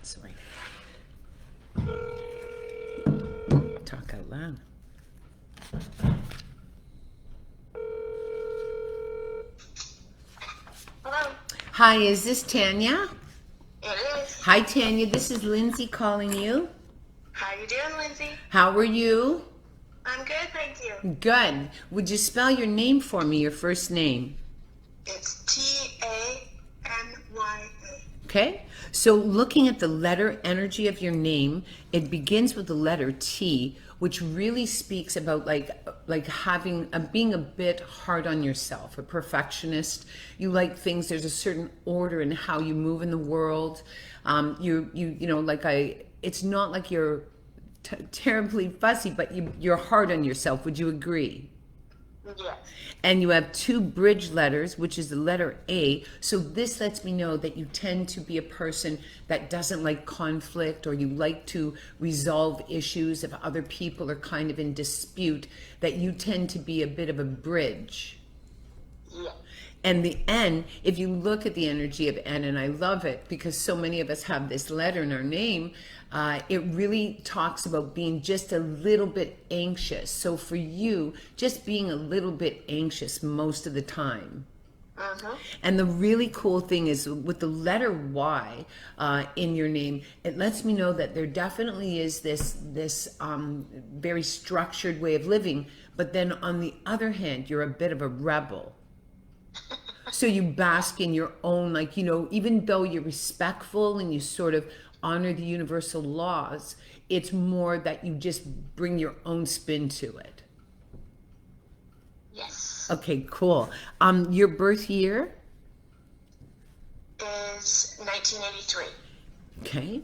Sorry. Talk out loud. Hello. Hi, is this Tanya? It is. Hi, Tanya. This is Lindsay calling you. How you doing, Lindsay? How are you? I'm good, thank you. Good. Would you spell your name for me, your first name? It's Tanya. Okay. So looking at the letter energy of your name, it begins with the letter T, which really speaks about like having being a bit hard on yourself, a perfectionist. You like things. There's a certain order in how you move in the world. It's not like you're terribly fussy, but you're hard on yourself. Would you agree? Yes. And you have two bridge letters, which is the letter A. So this lets me know that you tend to be a person that doesn't like conflict, or you like to resolve issues if other people are kind of in dispute, that you tend to be a bit of a bridge. Yeah. And the N, if you look at the energy of N, and I love it because so many of us have this letter in our name, it really talks about being just a little bit anxious. So for you, just being a little bit anxious most of the time. Uh-huh. And the really cool thing is with the letter Y in your name, it lets me know that there definitely is this very structured way of living. But then on the other hand, you're a bit of a rebel. So you bask in your own, even though you're respectful and you sort of honor the universal laws, it's more that you just bring your own spin to it. Yes. Okay, cool. Your birth year? Is 1983. Okay.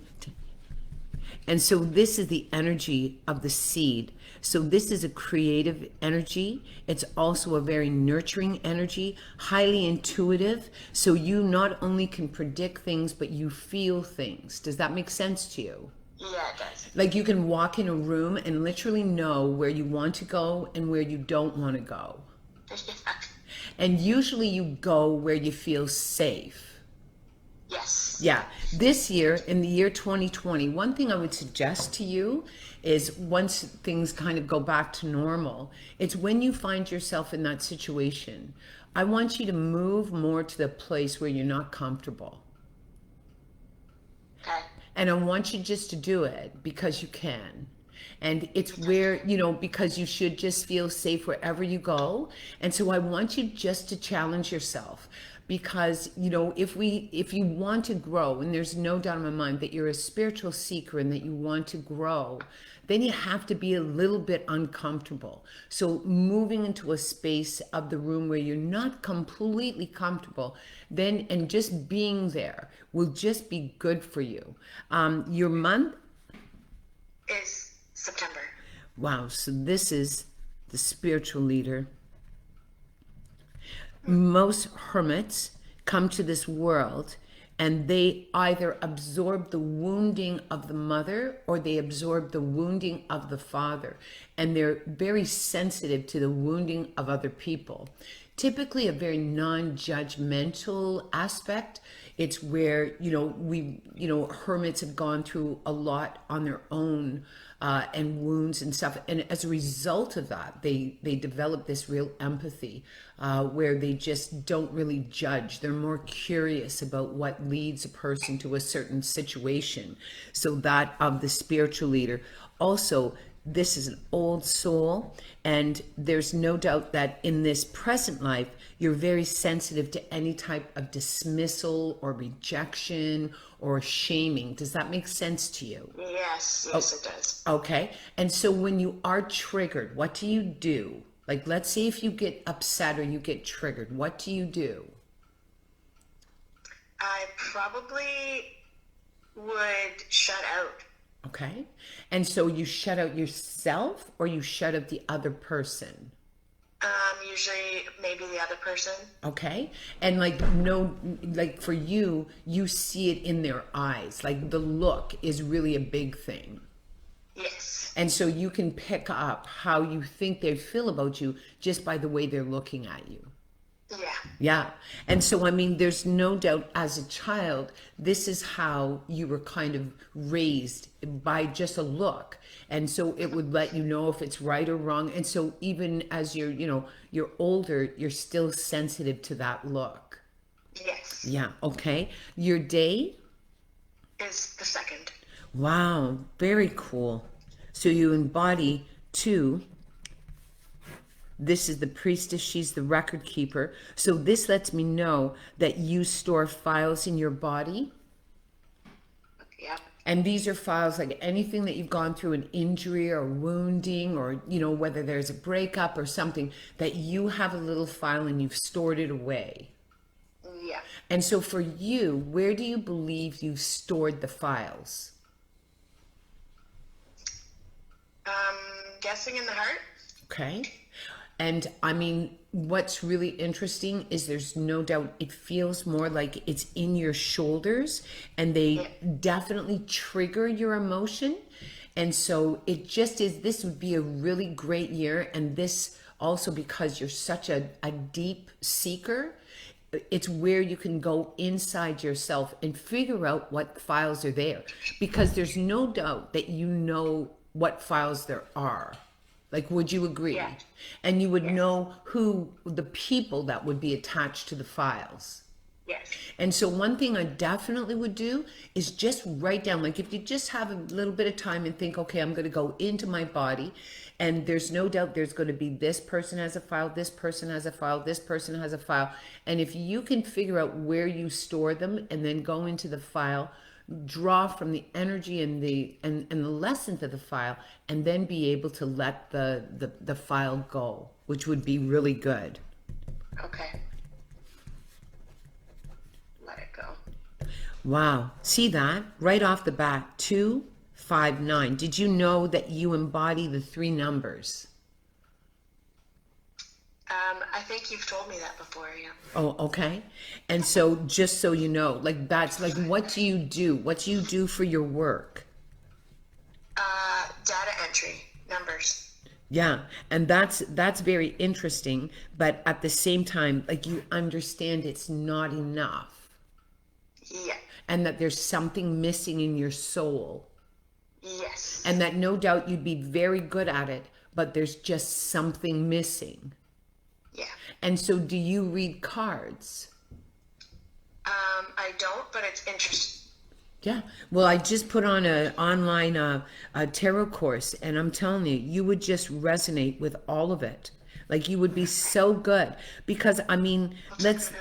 And so this is the energy of the seed. So this is a creative energy. It's also a very nurturing energy, highly intuitive. So you not only can predict things, but you feel things. Does that make sense to you? Yeah, it does. Like you can walk in a room and literally know where you want to go and where you don't want to go. And usually you go where you feel safe. Yes. Yeah. This year, in the year 2020, one thing I would suggest to you is once things kind of go back to normal, it's when you find yourself in that situation, I want you to move more to the place where you're not comfortable. Okay. And I want you just to do it because you can. And it's where, because you should just feel safe wherever you go. And so I want you just to challenge yourself. Because, if you want to grow, and there's no doubt in my mind that you're a spiritual seeker and that you want to grow, then you have to be a little bit uncomfortable. So moving into a space of the room where you're not completely comfortable, then, and just being there will just be good for you. Your month? Is September. Wow, so this is the spiritual leader. Most hermits come to this world and they either absorb the wounding of the mother or they absorb the wounding of the father. And they're very sensitive to the wounding of other people. Typically a very non-judgmental aspect. It's where, hermits have gone through a lot on their own and wounds and stuff. And as a result of that, they develop this real empathy where they just don't really judge. They're more curious about what leads a person to a certain situation. So that of the spiritual leader. Also, this is an old soul, and there's no doubt that in this present life, you're very sensitive to any type of dismissal or rejection or shaming. Does that make sense to you? Yes, it does. Okay. And so when you are triggered, what do you do? Like, let's say if you get upset or you get triggered, what do you do? I probably would shut out. Okay. And so you shut out yourself or you shut out the other person? Usually maybe the other person. Okay. And for you, you see it in their eyes. Like the look is really a big thing. Yes. And so you can pick up how you think they feel about you just by the way they're looking at you. Yeah. Yeah. And so, I mean, there's no doubt as a child, this is how you were kind of raised by just a look. And so it would let you know if it's right or wrong. And so even as you're older, you're still sensitive to that look. Yes. Yeah. Okay. Your day? Is the second. Wow. Very cool. So you embody two. This is the priestess, she's the record keeper. So this lets me know that you store files in your body. Yep. And these are files like anything that you've gone through, an injury or wounding, or, whether there's a breakup or something, that you have a little file and you've stored it away. Yeah. And so for you, where do you believe you've stored the files? Guessing in the heart. Okay. And I mean, what's really interesting is there's no doubt it feels more like it's in your shoulders, and they definitely trigger your emotion. And so it just is, this would be a really great year. And this also, because you're such a deep seeker, it's where you can go inside yourself and figure out what files are there, because there's no doubt that you know what files there are. Like, would you agree? Yeah. And you would know who the people that would be attached to the files. Yes. And so one thing I definitely would do is just write down, like if you just have a little bit of time and think, okay, I'm going to go into my body, and there's no doubt there's going to be this person has a file, this person has a file, this person has a file. And if you can figure out where you store them and then go into the file, draw from the energy and the lessons of the file, and then be able to let the file go, which would be really good. Okay. Let it go. Wow. See that? Right off the bat, 259. Did you know that you embody the three numbers? I think you've told me that before, yeah. Oh, okay. And so just so you know, like that's like, what do you do? What do you do for your work? Data entry, numbers. Yeah, and that's very interesting, but at the same time, like you understand it's not enough, Yeah. and that there's something missing in your soul, Yes. and that no doubt you'd be very good at it, but there's just something missing. Yeah. And so do you read cards? I don't, but it's interesting. Yeah. Well, I just put on a online a tarot course, and I'm telling you, you would just resonate with all of it. Like you would be so good, because I mean, let's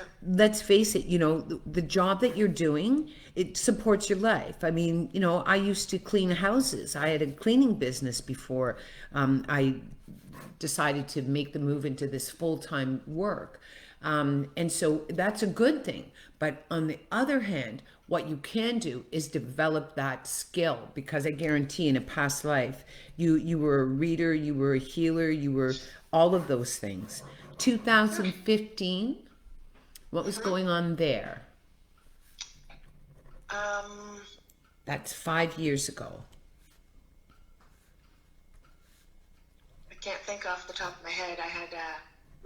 face it, the job that you're doing, it supports your life. I mean, I used to clean houses. I had a cleaning business before I decided to make the move into this full-time work. And so that's a good thing. But on the other hand, what you can do is develop that skill, because I guarantee in a past life, you were a reader, you were a healer, you were all of those things. 2015, what was going on there? That's 5 years ago. I can't think off the top of my head. I had a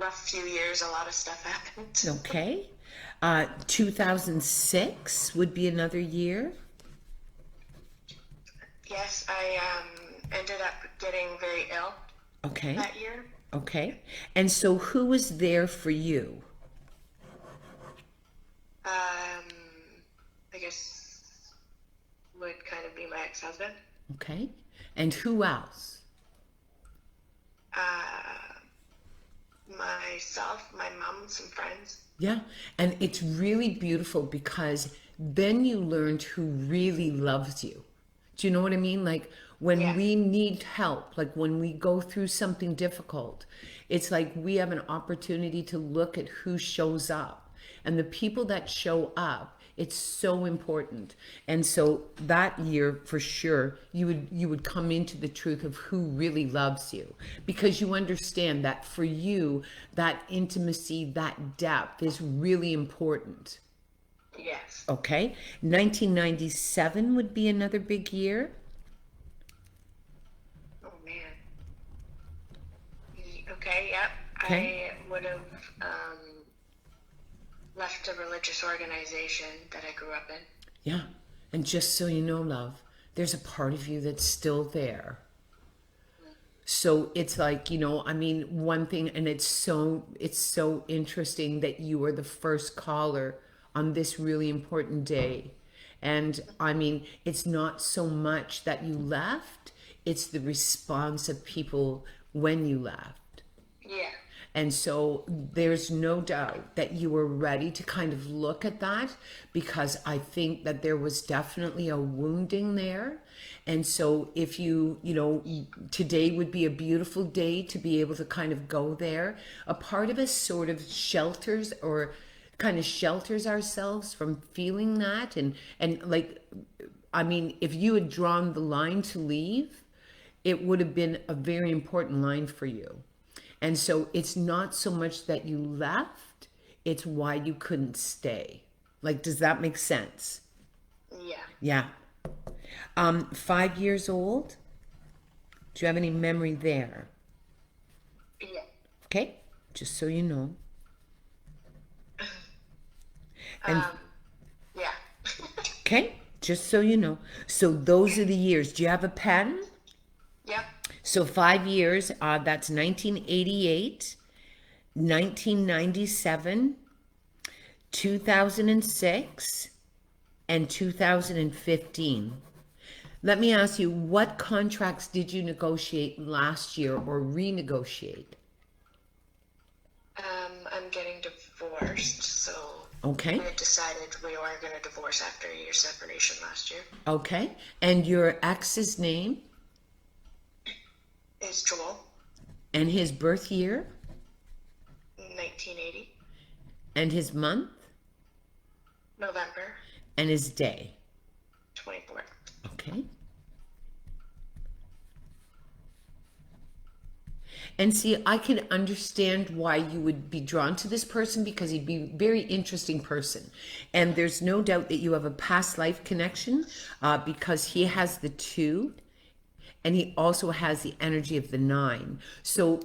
rough few years. A lot of stuff happened. Okay. 2006 would be another year. Yes, I ended up getting very ill Okay. that year. Okay. And so who was there for you? I guess would kind of be my ex-husband. Okay. And who else? Myself, my mom, some friends. Yeah. And it's really beautiful, because then you learned who really loves you. Do you know what I mean? Like when we need help, like when we go through something difficult, it's like we have an opportunity to look at who shows up. And the people that show up, it's so important. And so that year, for sure, you would come into the truth of who really loves you, because you understand that for you, that intimacy, that depth is really important. Yes. Okay. 1997 would be another big year. Oh man. Okay. Yep. Okay. I would have left a religious organization that I grew up in. Yeah. And just so you know, love, there's a part of you that's still there. So it's like, I mean, one thing, and it's so interesting that you were the first caller on this really important day. And I mean, it's not so much that you left, it's the response of people when you left. Yeah. And so there's no doubt that you were ready to kind of look at that, because I think that there was definitely a wounding there. And so if today would be a beautiful day to be able to kind of go there. A part of us sort of shelters, or kind of shelters ourselves from feeling that. And like, I mean, if you had drawn the line to leave, it would have been a very important line for you. And so it's not so much that you left, it's why you couldn't stay. Like, does that make sense? Yeah. Yeah. 5 years old? Do you have any memory there? Yeah. Okay, just so you know. And Yeah. okay, just so you know. So those are the years. Do you have a pen? Yep. So 5 years, that's 1988, 1997, 2006, and 2015. Let me ask you, what contracts did you negotiate last year or renegotiate? I'm getting divorced, so Okay, we had decided we were going to divorce after a year's separation last year. okay. And your ex's name Is Joel, and his birth year 1980, and his month November and his day. 24th. Okay. And see, I can understand why you would be drawn to this person, because he'd be a very interesting person. And there's no doubt that you have a past life connection, because he has the 2 and he also has the energy of the 9. So,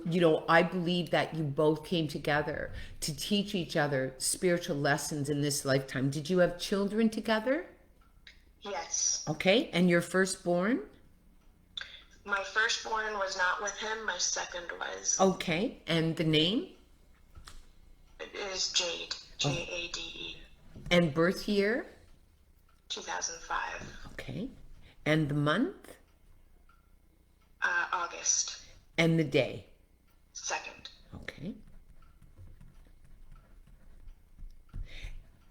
I believe that you both came together to teach each other spiritual lessons in this lifetime. Did you have children together? Yes. Okay. And your firstborn? My firstborn was not with him. My second was. Okay. And the name? It is Jade. Jade. And birth year? 2005. Okay. And the month? August And the day? 2nd. Okay.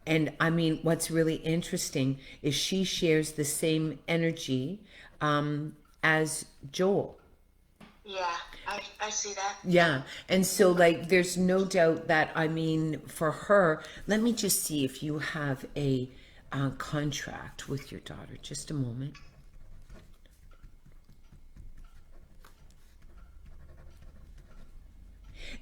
And I mean, what's really interesting is she shares the same energy as Joel. Yeah, I see that. Yeah. And so, like, there's no doubt that, I mean, for her, let me just see if you have a contract with your daughter. Just a moment.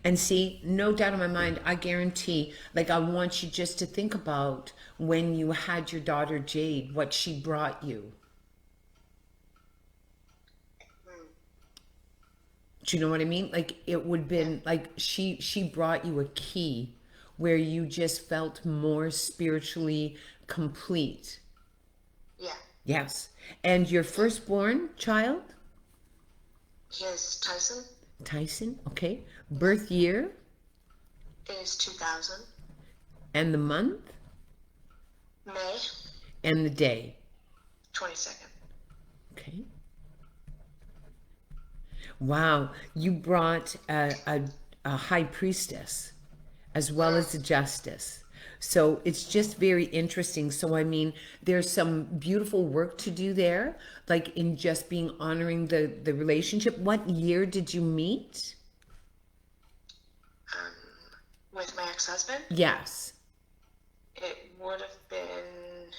And see, no doubt in my mind, I guarantee, like, I want you just to think about when you had your daughter Jade, what she brought you. Do you know what I mean? Like, it would have been like she brought you a key where you just felt more spiritually complete. Yeah. Yes. And your firstborn child, His Tyson Tyson, okay. Birth year is 2000. and the month May and the day. 22nd. Okay. Wow, you brought a high priestess as well as a justice. So it's just very interesting. So, I mean, there's some beautiful work to do there, like in just being honoring the relationship. What year did you meet? With my ex-husband, Yes. it would have been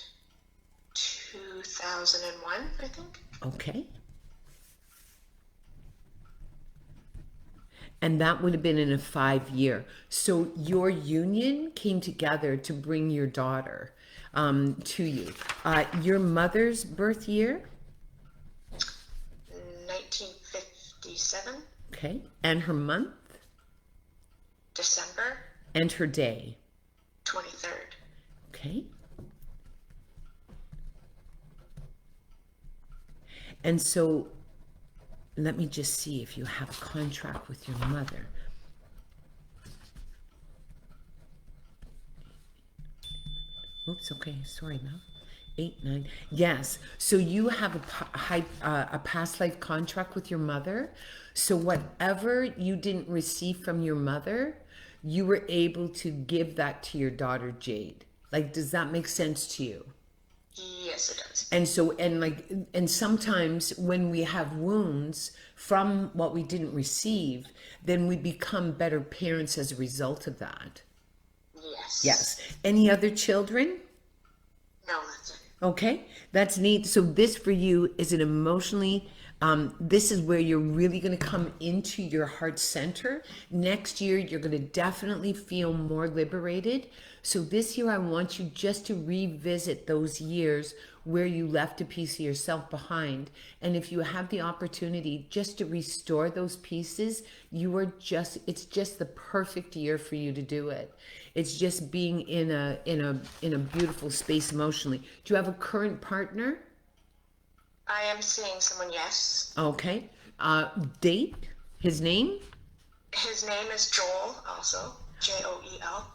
2001, I think. Okay. And that would have been in a 5 year. So your union came together to bring your daughter to you. Your mother's birth year? 1957, Okay. And her month? December And her day? 23rd. Okay. And so let me just see if you have a contract with your mother. Oops, okay, sorry, Mel. 8, 9. Yes. So you have a past life contract with your mother. So whatever you didn't receive from your mother, you were able to give that to your daughter Jade. Like, does that make sense to you? Yes, it does. And so, and sometimes when we have wounds from what we didn't receive, then we become better parents as a result of that. Yes. Yes. Any other children? No, that's it. Okay, that's neat. So this for you is an emotionally, this is where you're really going to come into your heart center. Next year, you're going to definitely feel more liberated. So this year, I want you just to revisit those years where you left a piece of yourself behind. And if you have the opportunity just to restore those pieces, it's just the perfect year for you to do it. It's just being in a beautiful space emotionally. Do you have a current partner? I am seeing someone, yes. Okay. Date? His name? His name is Joel, also. Joel.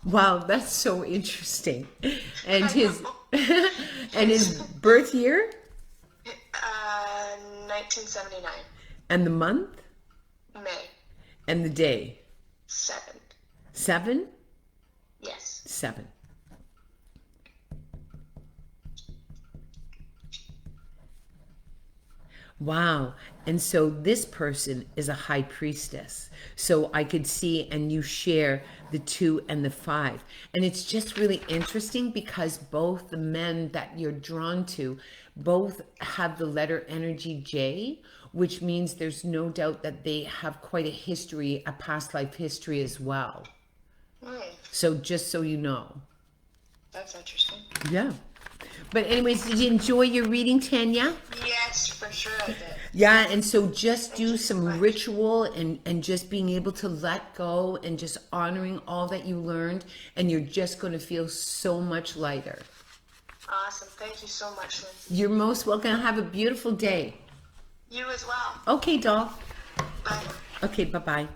Wow, that's so interesting. And I his know. and his birth year 1979. and the month May and the day. 7th. 7? Yes. 7. Wow. And so this person is a high priestess. So I could see, and you share the 2 and the 5. And it's just really interesting because both the men that you're drawn to, both have the letter energy J, which means there's no doubt that they have quite a history, a past life history as well. So just so you know. That's interesting. Yeah. But anyways, did you enjoy your reading, Tanya? Yes, for sure I did. Yeah, and so just do you some so much. ritual and just being able to let go and just honoring all that you learned, and you're just going to feel so much lighter. Awesome. Thank you so much, Lindsay. You're most welcome. Have a beautiful day. You as well. Okay, doll. Bye. Okay, bye-bye.